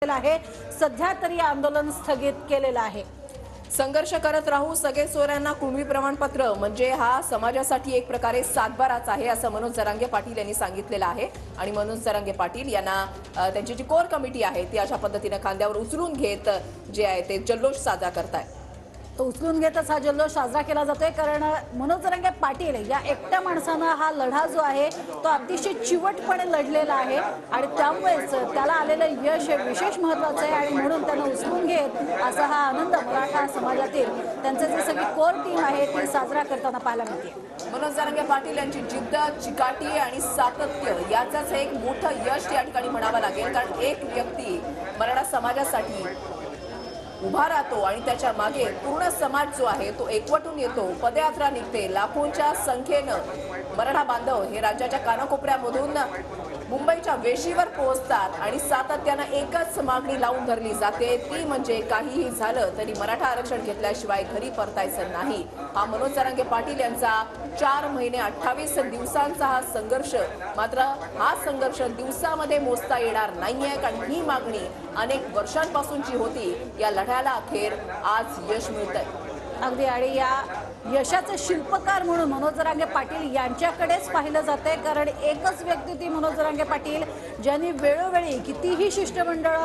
आहे। सध्या तरी आंदोलन स्थगित केलेलं आहे। संघर्ष करत राहू सगळे सोयऱ्यांना कुणबी प्रमाणपत्र म्हणजे हा समाजासाठी एक प्रकारे सातबाराच आहे असं मनोज जरांगे पाटील यांनी सांगितलेलं आहे। आणि मनोज जरांगे पाटील यांना त्यांची जी कोर कमिटी आहे ती अशा पद्धतीने खांद्यावर उचलून घेत जे आहे ते जल्लोष साजरा करतायत। तो उचलून घेतच हा जल्लोष साजरा केला जातोय, कारण मनोज जरांगे पाटील या एकट्या माणसानं हा लढा जो आहे तो अतिशय चिवटपणे लढलेला आहे आणि त्यामुळेच त्याला आलेलं यश हे विशेष महत्त्वाचं आहे आणि म्हणून त्यांना उचलून घेत असा हा आनंद मराठा समाजातील त्यांची जी सगळी कोर टीम आहे ती साजरा करताना पाहायला मिळते। मनोज जरांगे पाटील यांची जिद्द, चिकाटी आणि सातत्य याचाच एक मोठं यश या ठिकाणी म्हणावं लागेल, कारण एक व्यक्ती मराठा समाजासाठी उभा राहतो आणि त्याच्या मागे पूर्ण समाज जो आहे तो एकवटून येतो। पदयात्रा निघते, लाखोंच्या संख्येनं मराठा बांधव हे राज्याच्या कानाकोपऱ्यामधून मुंबईच्या वेशीवर पोहोचतात आणि सातत्यानं एकच मागणी लावून धरली जाते, ती म्हणजे काहीही झालं तरी मराठा आरक्षण घेतल्याशिवाय घरी परतायचं नाही। हा मनोज जरांगे पाटील यांचा 4 महिने 28 दिवसांचा हा संघर्ष, मात्र हा संघर्ष दिवसामध्ये मोजता येणार नाहीये, कारण ही मागणी अनेक वर्षांपासूनची होती। या लढ्याला अखेर आज यश मिळतंय। अगदी आणि या यशाचे शिल्पकार म्हणून मनोज जरांगे पाटील यांच्याकडेच पाहिलं जाते, कारण एकच व्यक्ती ती मनोज जरांगे पाटील ज्यांनी वेळोवेळी कितीही शिष्टमंडळ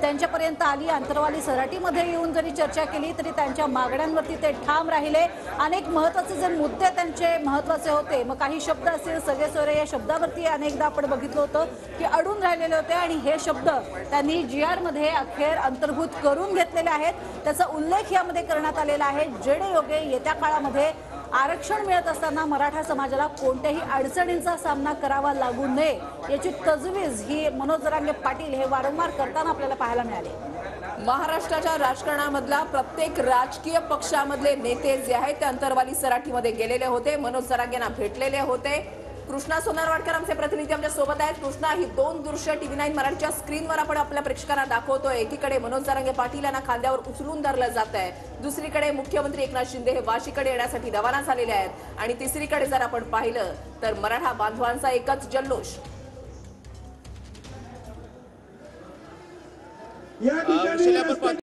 त्यांच्यापर्यंत आली, अंतरवाली सराटीमध्ये येऊन जरी चर्चा केली तरी त्यांच्या मागण्यांवरती ते ठाम राहिले। अनेक महत्त्वाचे जे मुद्दे त्यांचे महत्त्वाचे होते, मग काही शब्द असतील सगळे सोयरे या शब्दावरती अनेकदा आपण बघितलं होतं की अडून राहिलेले होते आणि हे शब्द त्यांनी GR मध्ये अखेर अंतर्भूत करून घेतलेले आहेत। त्याचा उल्लेख यामध्ये करण्यात आलेला आहे, जेणेयोगे येत्या काळामध्ये आरक्षण मिळत असताना मराठा समाजाला कोणत्याही अडचणींचा सामना करावा लागू नये याची तजवीज ही मनोज जरांगे पाटील हे वारंवार करताना आपल्याला पाहायला मिळाले। महाराष्ट्राच्या राजकारणामधला प्रत्येक राजकीय पक्षामधले नेते जे आहेत ते अंतरवाली सराठीमध्ये गेलेले होते, मनोज जरांगेंना भेटलेले होते। कृष्णा सोनारवाडकर आमचे प्रतिनिधी आमच्या सोबत आहेत। कृष्णा, ही 2 दृश्य TV9 मराठीच्या स्क्रीनवर आपण आपल्या प्रेक्षकांना दाखवतोय। एकीकडे मनोज जरांगे पाटील यांना खांद्यावर उचलून धरलं जात आहे, दुसरीकडे मुख्यमंत्री एकनाथ शिंदे हे वाशीकडे येण्यासाठी रवाना झालेले आहेत आणि तिसरीकडे जर आपण पाहिलं तर मराठा बांधवांचा एकच जल्लोष। या